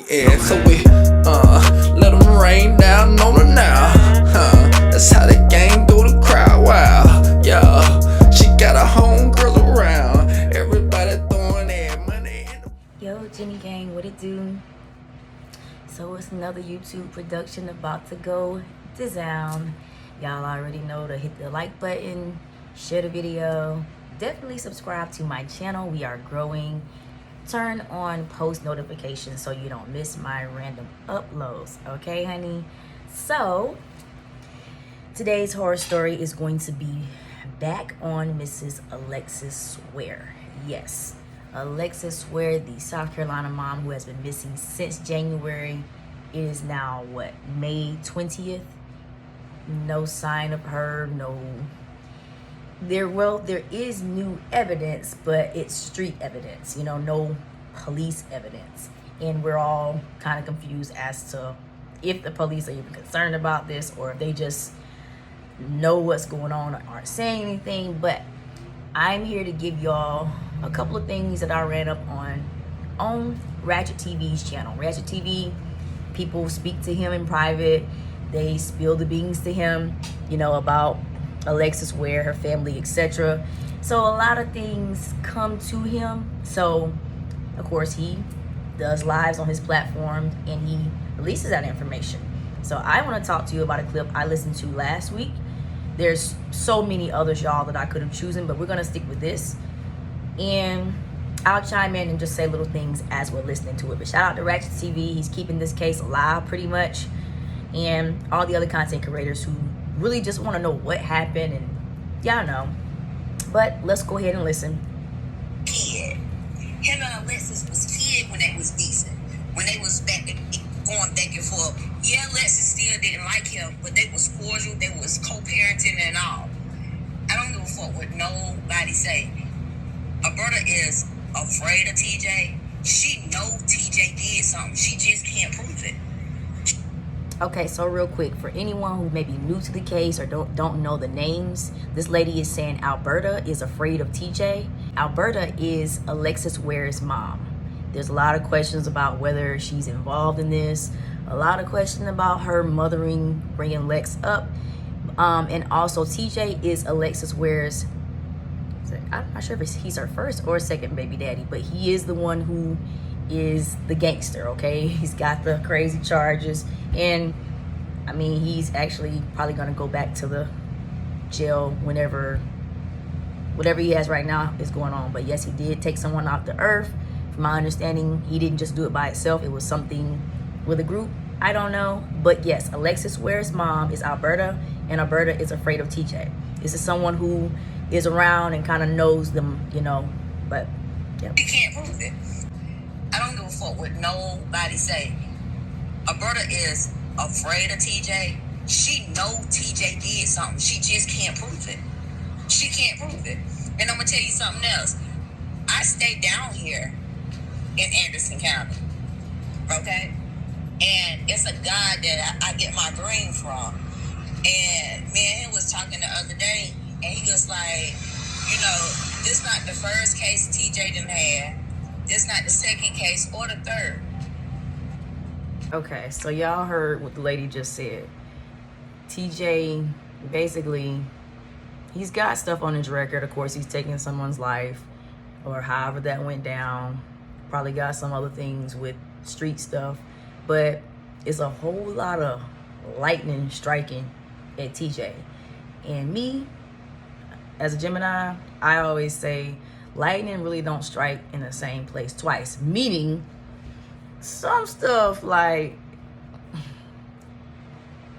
yeah. So we let them rain down on her now. That's how the gang do the crowd. Wow, yeah. She got her homegirls around. Everybody throwing their money in the... Yo, Jennygang, what it do? So it's another YouTube production about to go down. Y'all already know to hit the like button, share the video, definitely subscribe to my channel. We are growing. Turn on post notifications so you don't miss my random uploads. Okay, honey? So today's horror story is going to be back on Mrs. Alexis Ware. Yes, Alexis Ware, the South Carolina mom who has been missing since January. It is now what, May 20th? No sign of her. There is new evidence, but it's street evidence, no police evidence. And we're all kind of confused as to if the police are even concerned about this or if they just know what's going on or aren't saying anything. But I'm here to give y'all a couple of things that I ran up on Ratchet TV's channel. Ratchet TV, people speak to him in private. They spill the beans to him, about Alexis Ware, her family, etc. So a lot of things come to him. So of course he does lives on his platform and he releases that information. So I want to talk to you about a clip I listened to last week. There's so many others, y'all, that I could have chosen, but we're gonna stick with this. And I'll chime in and just say little things as we're listening to it. But shout out to Ratchet TV. He's keeping this case alive pretty much. And all the other content creators who really just want to know what happened, and y'all know. But let's go ahead and listen. Kid. Him and Alexis was kid when they was decent. When they was going back and forth. Yeah, Alexis still didn't like him, but they was cordial, they was co-parenting and all. I don't give a fuck what nobody say. Alberta is afraid of TJ. She know TJ did something. She just can't prove it. Okay, so real quick, for anyone who may be new to the case or don't know the names, this lady is saying Alberta is afraid of TJ. Alberta is Alexis Ware's mom. There's a lot of questions about whether she's involved in this, a lot of questions about her mothering, bringing Lex up, and also TJ is Alexis Ware's, I'm not sure if he's her first or second baby daddy, but he is the one who is the gangster, okay? He's got the crazy charges, and I mean, he's actually probably gonna go back to the jail whenever whatever he has right now is going on. But yes, he did take someone off the earth. From my understanding, he didn't just do it by itself. It was something with a group. I don't know. But yes, Alexis Ware's mom is Alberta, and Alberta is afraid of TJ. This is someone who is around and kind of knows them, but yeah. You can't prove it. I don't give a fuck what nobody say. Alberta is afraid of TJ. She know TJ did something. She just can't prove it. She can't prove it. And I'm gonna tell you something else. I stay down here in Anderson County, okay? And it's a guy that I get my green from. And me and him was talking the other day, and he was like, this not the first case TJ done had. This not the second case or the third. Okay, so y'all heard what the lady just said. TJ, basically, he's got stuff on his record. Of course, he's taking someone's life or however that went down. Probably got some other things with street stuff. But it's a whole lot of lightning striking at TJ. And me, as a Gemini, I always say lightning really don't strike in the same place twice. Meaning, some stuff like,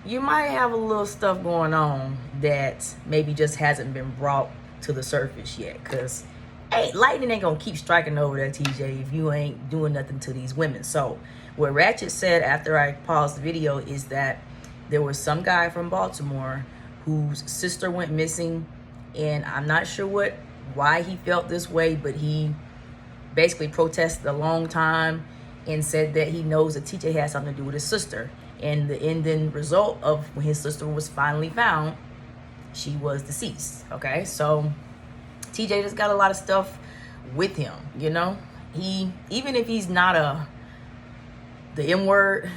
you might have a little stuff going on that maybe just hasn't been brought to the surface yet. Because, hey, lightning ain't going to keep striking over there, TJ, if you ain't doing nothing to these women. So, what Ratchet said after I paused the video is that there was some guy from Baltimore whose sister went missing. And I'm not sure why he felt this way, but he basically protested a long time and said that he knows that TJ had something to do with his sister. And the ending result of when his sister was finally found, she was deceased. Okay, so TJ just got a lot of stuff with him, He, even if he's not a the M word,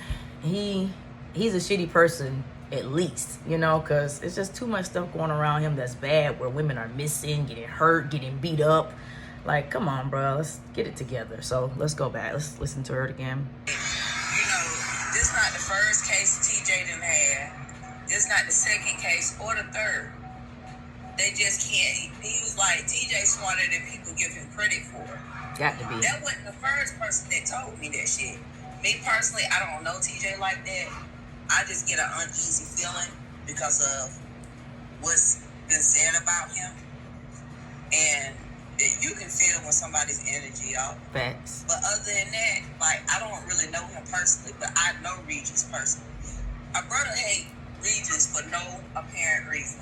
he's a shitty person, at least, you know, because it's just too much stuff going around him that's bad, where women are missing, getting hurt, getting beat up. Like, come on, bro, let's get it together. So let's go back. Let's listen to her again. You know, this not the first case TJ done had. This not the second case or the third. They just can't. He was like, TJ smarter than people give him credit for. Got to be. That wasn't the first person that told me that shit. Me personally, I don't know TJ like that. I just get an uneasy feeling because of what's been said about him. And you can feel when somebody's energy off. Facts. But other than that, like, I don't really know him personally, but I know Regis personally. My brother hate Regis for no apparent reason.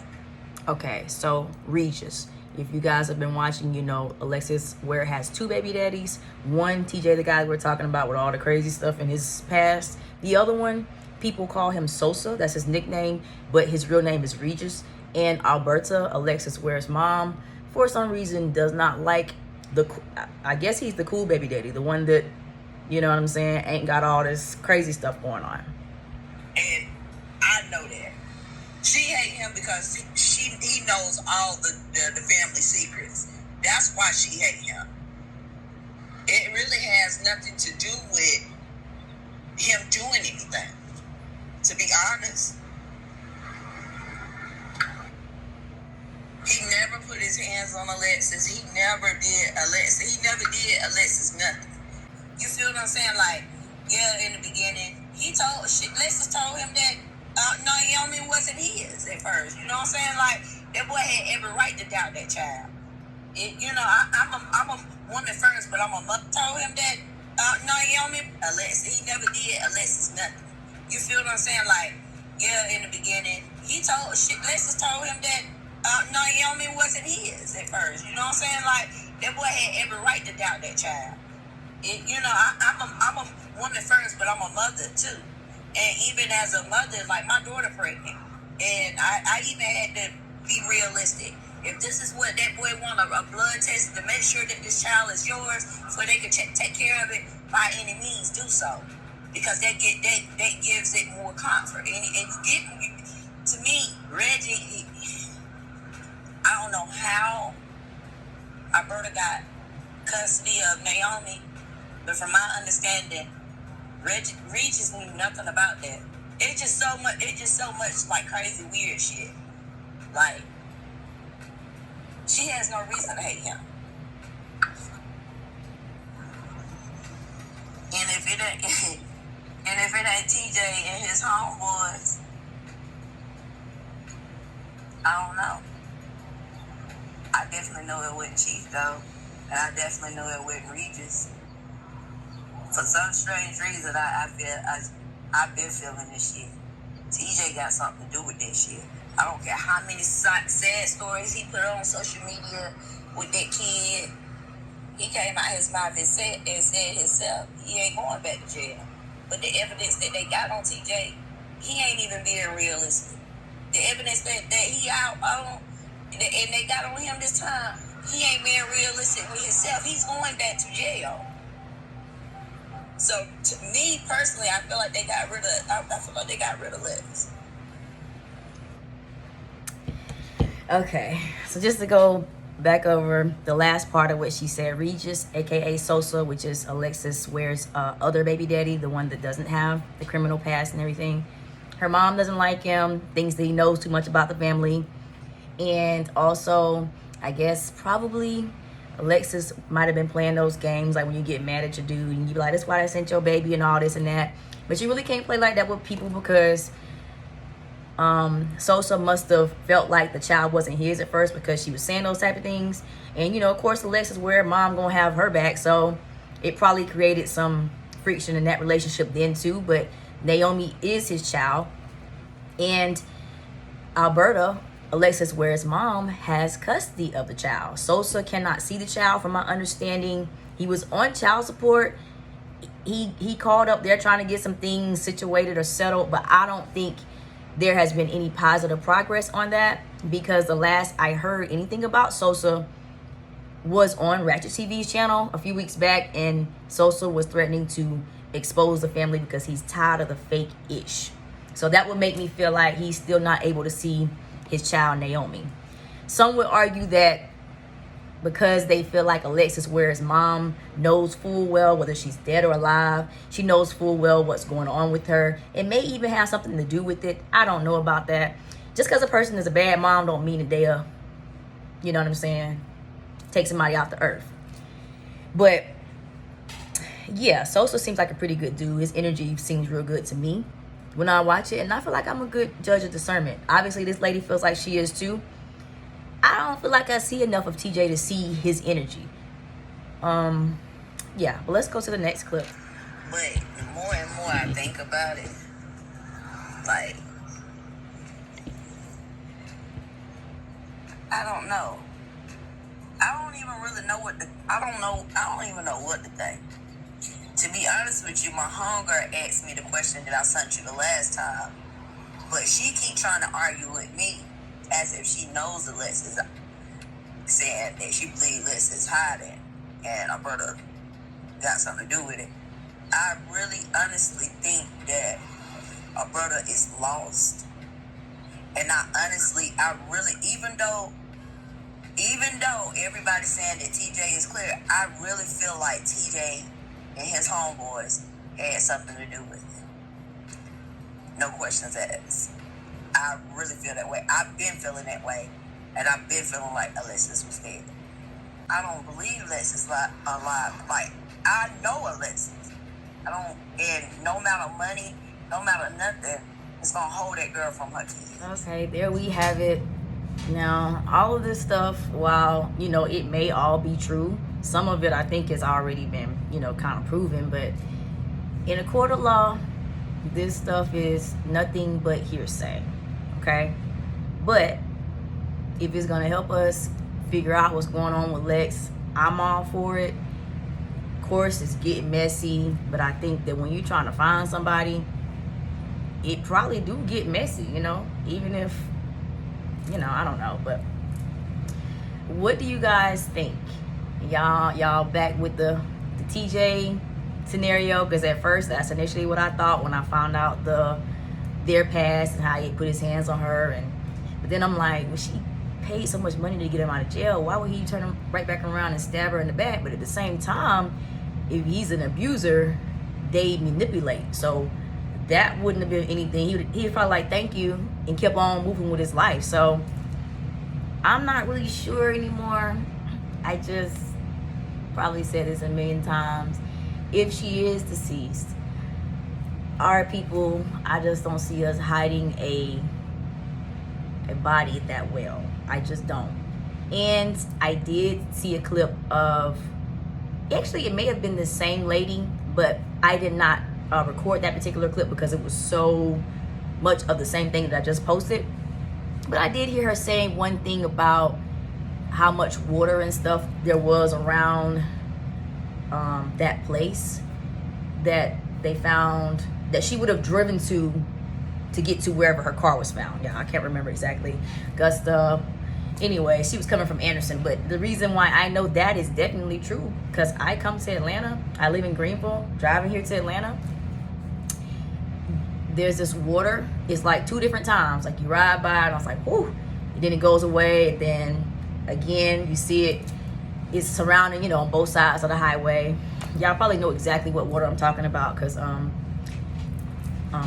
Okay, so Regis. If you guys have been watching, you know Alexis Ware has 2 baby daddies. One, TJ, the guy we're talking about with all the crazy stuff in his past. The other one, people call him Sosa. That's his nickname, but his real name is Regis. And Alberta, Alexis Ware's mom, for some reason does not like I guess he's the cool baby daddy, the one that, you know what I'm saying, ain't got all this crazy stuff going on. And I know that. She hate him because he knows all the family secrets. That's why she hate him. It really has nothing to do with him doing anything, to be honest. He never put his hands on Alexis. He never did Alexis nothing. You feel what I'm saying? Like, yeah, in the beginning, Alexis told him that Naomi wasn't his at first. You know what I'm saying? Like, that boy had every right to doubt that child. I'm a woman first, but I'm a mother. Told him that Naomi, Alexis, he never did Alexis nothing. You feel what I'm saying? Like, yeah, in the beginning, Alexis told him that Naomi wasn't his at first. You know what I'm saying? Like, that boy had every right to doubt that child. I'm a woman first, but I'm a mother too. And even as a mother, like, my daughter pregnant, and I even had to be realistic. If this is what that boy want, a blood test to make sure that this child is yours, so they can take care of it, by any means do so, because that gives it more comfort. And to me, Reggie, I don't know how Alberta got custody of Naomi, but from my understanding, Regis knew nothing about that. It's just so much like crazy weird shit. Like, she has no reason to hate him. And if it ain't TJ and his homeboys, I don't know. I definitely know it wasn't Chief though, and I definitely know it wasn't Regis. For some strange reason, I've been feeling this shit. TJ got something to do with that shit. I don't care how many sad stories he put on social media with that kid. He came out his mouth and said himself, he ain't going back to jail. But the evidence that they got on TJ, he ain't even being realistic. The evidence that he out on, and they got on him this time, he ain't being realistic with himself. He's going back to jail. So to me personally, I feel like they got rid of Lex. Okay, so just to go back over the last part of what she said, Regis, aka Sosa, which is Alexis Ware's other baby daddy, the one that doesn't have the criminal past and everything. Her mom doesn't like him, thinks that he knows too much about the family. And also, I guess probably Alexis might have been playing those games, like when you get mad at your dude and you be like, that's why I sent your baby and all this and that. But you really can't play like that with people, because Sosa must have felt like the child wasn't his at first, because she was saying those type of things. And, you know, of course, Alexis Ware, mom gonna have her back. So it probably created some friction in that relationship then too. But Naomi is his child. And Alberta, Alexis Ware's mom, has custody of the child. Sosa cannot see the child, from my understanding. He was on child support. He called up there trying to get some things situated or settled, but I don't think there has been any positive progress on that, because the last I heard anything about Sosa was on Ratchet TV's channel a few weeks back, and Sosa was threatening to expose the family because he's tired of the fake-ish. So that would make me feel like he's still not able to see his child, Naomi. Some would argue that because they feel like Alexis Ware's mom knows full well whether she's dead or alive. She knows full well what's going on with her. It may even have something to do with it. I don't know about that. Just because a person is a bad mom don't mean that they you know what I'm saying, take somebody off the earth. But yeah, Sosa seems like a pretty good dude. His energy seems real good to me when I watch it, and I feel like I'm a good judge of discernment. Obviously, this lady feels like she is too. I don't feel like I see enough of TJ to see his energy. Yeah, but let's go to the next clip. But the more and more I think about it, like, I don't know. I don't even really know I don't even know what to think. To be honest with you, my homegirl asked me the question that I sent you the last time, but she keep trying to argue with me as if she knows Alexis, saying that she believes Alexis is hiding and her brother got something to do with it. I really honestly think that her brother is lost. And I really, even though everybody's saying that TJ is clear, I really feel like TJ and his homeboys had something to do with it. No questions asked. I really feel that way. I've been feeling that way, and I've been feeling like Alexis was dead. I don't believe Alexis alive. Like, I know Alexis. And no amount of money, no amount of nothing, it's gonna hold that girl from her kids. Okay, there we have it. Now, all of this stuff, while, you know, it may all be true, some of it I think has already been, you know, kind of proven, but in a court of law, this stuff is nothing but hearsay, okay? But if it's gonna help us figure out what's going on with Lex, I'm all for it. Of course, it's getting messy, but I think that when you're trying to find somebody, it probably do get messy, you know, even if, you know, I don't know. But what do you guys think? Y'all back with the TJ scenario? Because at first, that's initially what I thought when I found out their past and how he put his hands on her. But then I'm like, well, she paid so much money to get him out of jail. Why would he turn him right back around and stab her in the back? But at the same time, if he's an abuser, they manipulate. So that wouldn't have been anything. He'd probably like, thank you, and kept on moving with his life. So I'm not really sure anymore. I just probably said this a million times. If she is deceased, our people, I just don't see us hiding a body that well. I just don't. And I did see a clip of, actually it may have been the same lady, but I did not record that particular clip because it was so much of the same thing that I just posted. But I did hear her saying one thing about how much water and stuff there was around that place that they found, that she would have driven to get to wherever her car was found. Yeah, I can't remember exactly. Gusta. Anyway, she was coming from Anderson. But the reason why I know that is definitely true, because I come to Atlanta. I live in Greenville. Driving here to Atlanta, there's this water. It's like 2 different times. Like you ride by and I was like, whoo. And then it goes away. And then again, you see it. It's surrounding, you know, on both sides of the highway. Y'all probably know exactly what water I'm talking about, because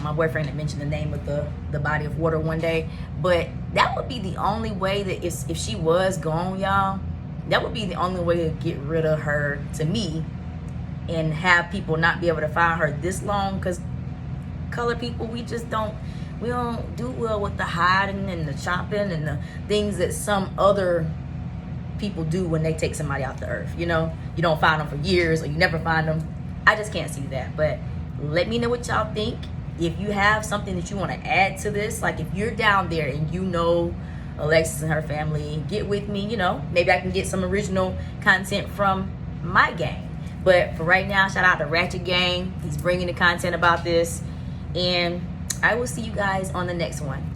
my boyfriend had mentioned the name of the body of water one day. But that would be the only way that if she was gone, y'all, that would be the only way to get rid of her, to me, and have people not be able to find her this long. Because colored people, we don't do well with the hiding and the chopping and the things that some other people do when they take somebody off the earth. You know, you don't find them for years, or you never find them. I just can't see that. But let me know what y'all think. If you have something that you want to add to this, like if you're down there and you know Alexis and her family, get with me. You know, maybe I can get some original content from my gang. But for right now, shout out to Ratchet Gang. He's bringing the content about this, and I will see you guys on the next one.